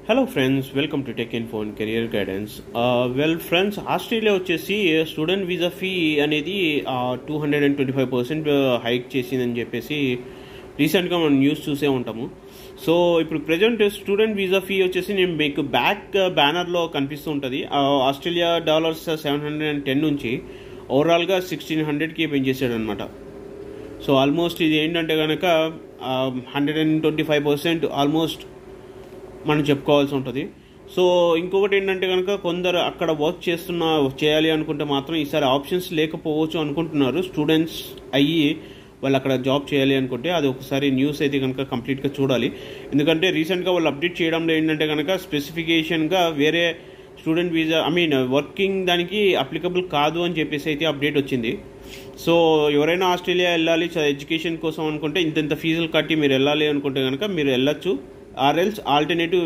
Hello friends, welcome to tech info and career guidance. Friends, Australia వచ్చేసి student visa fee అనేది 225% hike చేసిందని చెప్పేసి రీసెంట్గా మనం న్యూస్ చూసే ఉంటాము. సో ఇప్పుడు ప్రజెంట్ స్టూడెంట్ వీసా ఫీ వచ్చేసి నేను మీకు బ్యాక్ బ్యానర్లో కనిపిస్తూ ఉంటుంది. ఆస్ట్రేలియా డాలర్స్ 710 నుంచి ఓవరాల్గా 1600కి పెంచేసాడు అనమాట. సో ఆల్మోస్ట్ ఇది ఏంటంటే కనుక 125% ఆల్మోస్ట్ మనం చెప్పుకోవాల్సి ఉంటుంది. సో ఇంకొకటి ఏంటంటే కనుక కొందరు అక్కడ వర్క్ చేయాలి అనుకుంటే మాత్రం ఈసారి ఆప్షన్స్ లేకపోవచ్చు అనుకుంటున్నారు. స్టూడెంట్స్ అయ్యి వాళ్ళు అక్కడ జాబ్ చేయాలి అనుకుంటే అది ఒకసారి న్యూస్ అయితే కనుక కంప్లీట్గా చూడాలి. ఎందుకంటే రీసెంట్గా వాళ్ళు అప్డేట్ చేయడంలో ఏంటంటే కనుక స్పెసిఫికేషన్గా వేరే స్టూడెంట్ వీసా వర్కింగ్ దానికి అప్లికబుల్ కాదు అని చెప్పేసి అయితే అప్డేట్ వచ్చింది. సో ఎవరైనా ఆస్ట్రేలియా వెళ్ళాలి ఎడ్యుకేషన్ కోసం అనుకుంటే ఇంత ఫీజులు కట్టి మీరు వెళ్ళాలి అనుకుంటే కనుక మీరు వెళ్ళొచ్చు. ఆర్ఎల్స్ ఆల్టర్నేటివ్